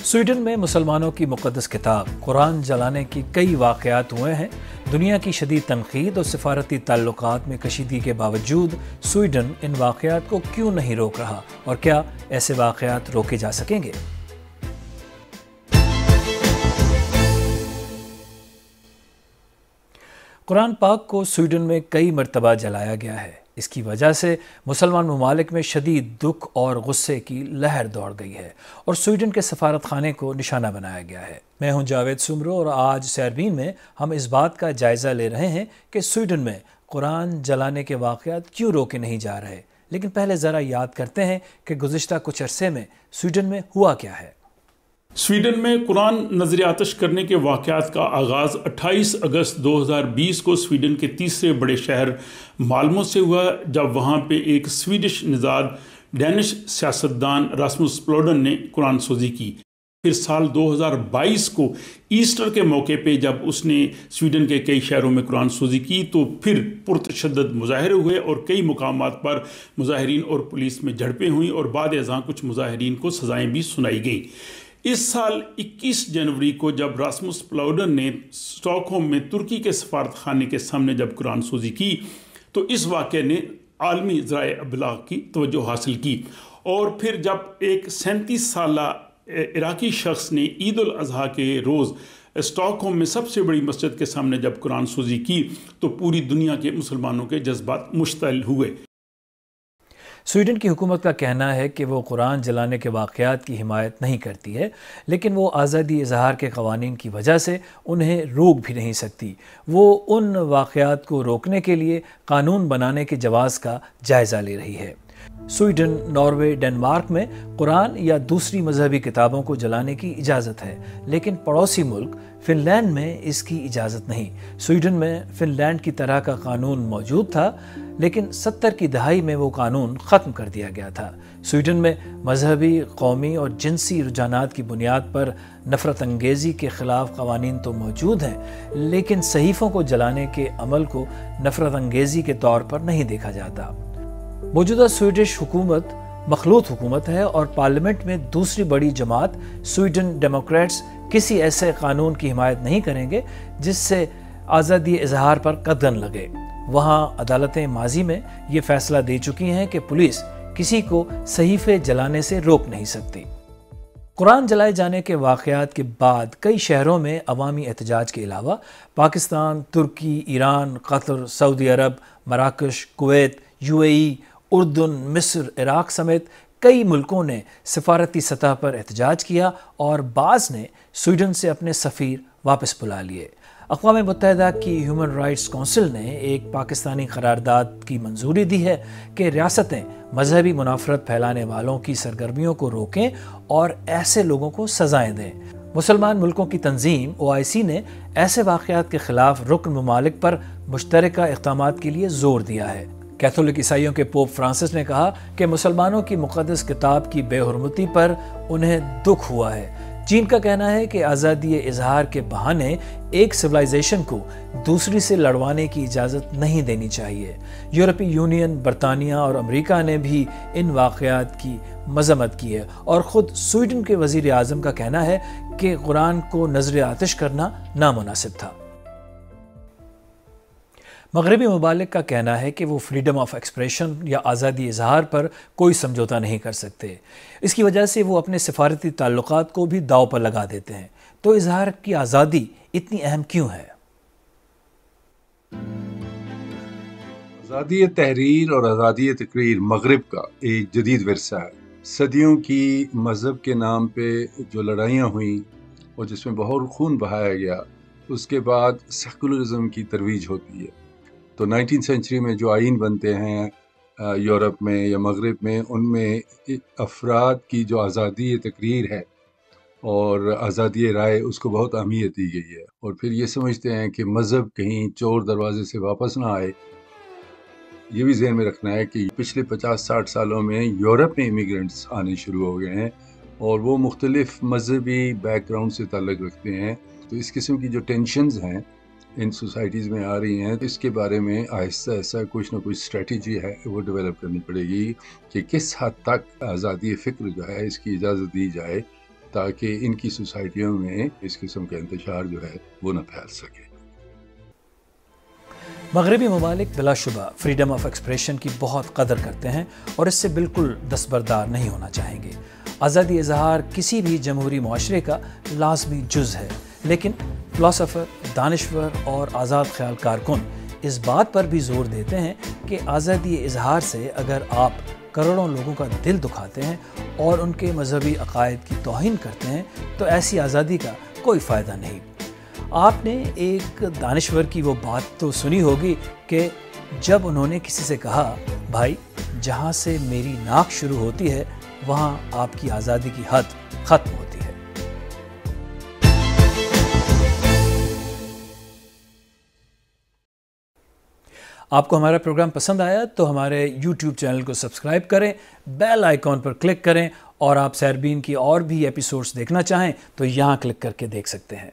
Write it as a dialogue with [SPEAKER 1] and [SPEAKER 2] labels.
[SPEAKER 1] Sweden में मुसलमानों की मुक़द्दस किताब कुरान जलाने की कई वाक़यात हुए हैं। दुनिया की शदीद तनक़ीद और सिफारती ताल्लुकात में कशीदगी के बावजूद स्वीडन इन वाक़यात को क्यों नहीं रोक रहा और क्या ऐसे वाक़यात रोके जा सकेंगे? कुरान पाक को स्वीडन में कई मरतबा जलाया गया है। इसकी वजह से मुसलमान ममालिक में शदीद दुख और गुस्से की लहर दौड़ गई है और स्वीडन के सफारत खाने को निशाना बनाया गया है। मैं हूं जावेद सुमरो और आज सैरबीन में हम इस बात का जायज़ा ले रहे हैं कि स्वीडन में कुरान जलाने के वाक़यात क्यों रोके नहीं जा रहे। लेकिन पहले ज़रा याद करते हैं कि गुज़िश्ता कुछ अरसे में स्वीडन में हुआ क्या है।
[SPEAKER 2] स्वीडन में कुरान नजर आतिश करने के वाक़यात का आगाज़ 28 अगस्त 2020 को स्वीडन के तीसरे बड़े शहर माल्मो से हुआ, जब वहाँ पे एक स्वीडिश निज़ाद डैनिश सियासतदान रास्मुस प्लोडन ने कुरान सोजी की। फिर साल 2022 को ईस्टर के मौके पे जब उसने स्वीडन के कई शहरों में कुरान सोजी की तो फिर पुरतशद्दद मुजाहरे हुए और कई मुकामात पर मुजाहिरीन और पुलिस में झड़पें हुई और बाद अज़ां कुछ मुजाहिरीन को सज़ाएँ भी सुनाई गई। इस साल 21 जनवरी को जब रास्मुस प्लाउडन ने स्टॉकहोम में तुर्की के सफारत खाने के सामने जब कुरान सोजी की तो इस वाक़े ने आलमी ज़राए अबलाग की तवज्जो हासिल की। और फिर जब एक 37 साला इराकी शख्स ने ईद उल अज़हा के रोज़ स्टॉकहोम में सबसे बड़ी मस्जिद के सामने जब कुरान सोजी की तो पूरी दुनिया के मुसलमानों के जज्बात मुश्तल हुए।
[SPEAKER 1] स्वीडन की हुकूमत का कहना है कि वो कुरान जलाने के वाक़यात की हिमायत नहीं करती है, लेकिन वो आज़ादी इज़हार के क़वानीन की वजह से उन्हें रोक भी नहीं सकती। वो उन वाक़यात को रोकने के लिए कानून बनाने के जवाज़ का जायज़ा ले रही है। स्वीडन, नॉर्वे, डेनमार्क में कुरान या दूसरी मजहबी किताबों को जलाने की इजाज़त है, लेकिन पड़ोसी मुल्क फ़िनलैंड में इसकी इजाज़त नहीं। स्वीडन में फ़िनलैंड की तरह का कानून मौजूद था, लेकिन 70 की दहाई में वो कानून ख़त्म कर दिया गया था। स्वीडन में मजहबी, कौमी और जिनसी रुझानात की बुनियाद पर नफ़रत अंगेज़ी के ख़िलाफ़ क़वानीन तो मौजूद हैं, लेकिन सहीफ़ों को जलाने के अमल को नफ़रत अंगेज़ी के तौर पर नहीं देखा जाता। मौजूदा स्वीडिश हुकूमत मखलूत हुकूमत है और पार्लियामेंट में दूसरी बड़ी जमात स्वीडन डेमोक्रेट्स किसी ऐसे कानून की हिमायत नहीं करेंगे जिससे आज़ादी इज़हार पर कदगन लगे। वहाँ अदालतें माजी में ये फैसला दे चुकी हैं कि पुलिस किसी को सहीफ़े जलाने से रोक नहीं सकती। कुरान जलाए जाने के वाक़यात के बाद कई शहरों में अवामी एहतजाज के अलावा पाकिस्तान, तुर्की, ईरान, कतर, सऊदी अरब, मराकश, कुवैत, UAE, उर्दन, मिस्र, इराक समेत कई मुल्कों ने सफारती सतह पर एहतजाज किया और बाज़ ने स्वीडन से अपने सफ़ीर वापस बुला लिए। अक़वाम मुत्तहिदा की ह्यूमन राइट्स काउंसिल ने एक पाकिस्तानी करारदाद की मंजूरी दी है कि रियासतें मजहबी मुनाफरत फैलाने वालों की सरगर्मियों को रोकें और ऐसे लोगों को सज़ाएँ दें। मुसलमान मुल्कों की तंजीम OIC ने ऐसे वाक़यात के ख़िलाफ़ रुकन ममालिक पर मुश्तरका इक़दामात के लिए ज़ोर दिया है। कैथोलिक ईसाइयों के पोप फ्रांसिस ने कहा कि मुसलमानों की मुक़द्दस किताब की बेहुरमती पर उन्हें दुख हुआ है। चीन का कहना है कि आज़ादी इज़हार के बहाने एक सिविलाइजेशन को दूसरी से लड़वाने की इजाज़त नहीं देनी चाहिए। यूरोपीय यूनियन, बरतानिया और अमेरिका ने भी इन वाक़यात की मज़म्मत की है और ख़ुद स्वीडन के वज़ीर आज़म का कहना है कि कुरान को नज़र आतिश करना नामुनासिब था। मगरबी ममालिक का कहना है कि वो फ्रीडम ऑफ एक्सप्रेशन या आज़ादी इज़हार पर कोई समझौता नहीं कर सकते। इसकी वजह से वो अपने सफारती ताल्लुकात को भी दाव पर लगा देते हैं। तो इज़हार की आज़ादी इतनी अहम क्यों है?
[SPEAKER 3] आज़ादी तहरीर और आज़ादी तकरीर मगरब का एक जदीद विरसा है। सदियों की मज़हब के नाम पे जो लड़ाइयाँ हुई और जिसमें बहुत खून बहाया गया, उसके बाद सेकुलरिज्म की तरवीज होती है। तो 19वीं सेंचुरी में जो आइन बनते हैं यूरोप में या मगरब में, उनमें अफराद की जो आज़ादी तकरीर है और आज़ादी राय, उसको बहुत अहमियत दी गई है। और फिर ये समझते हैं कि मज़हब कहीं चोर दरवाजे से वापस ना आए। ये भी ज़हन में रखना है कि पिछले 50-60 सालों में यूरोप में इमिग्रेंट्स आने शुरू हो गए हैं और वो मुख्तलिफ़ मज़हबी बैकग्राउंड से ताल्लुक़ रखते हैं। तो इस किस्म की जो टेंशन्स हैं इन सोसाइटीज़ में आ रही हैं, तो इसके बारे में आहिस्ता आहिस्ता कुछ ना कुछ स्ट्रेटजी है वो डेवलप करनी पड़ेगी कि किस हद तक आज़ादी फ़िक्र जो है इसकी इजाज़त दी जाए تاکہ ان کی سوسائٹیوں میں اس قسم کا انتشار جو ہے وہ نہ پھیل سکے۔
[SPEAKER 1] مغربی ممالک بلا شبہ فریڈم آف ایکسپریشن کی بہت قدر کرتے ہیں اور اس سے بالکل دستبردار نہیں ہونا چاہیں گے۔ آزادی اظہار کسی بھی جمہوری معاشرے کا لازمی جز ہے، لیکن فلاسفر، دانشور اور آزاد خیال کارکن اس بات پر بھی زور دیتے ہیں کہ آزادی اظہار سے اگر آپ کروڑوں لوگوں کا دل دکھاتے ہیں اور ان کے مذہبی عقائد کی توہین کرتے ہیں تو ایسی آزادی کا کوئی فائدہ نہیں۔ آپ نے ایک دانشور کی وہ بات تو سنی ہوگی کہ جب انہوں نے کسی سے کہا، بھائی جہاں سے میری ناک شروع ہوتی ہے وہاں آپ کی آزادی کی حد ختم ہوتی ہے۔ آپ کو ہمارا پروگرام پسند آیا تو ہمارے یوٹیوب چینل کو سبسکرائب کریں، بیل آئیکن پر کلک کریں، اور آپ سیربین کی اور بھی ایپیسوڈز دیکھنا چاہیں تو یہاں کلک کر کے دیکھ سکتے ہیں۔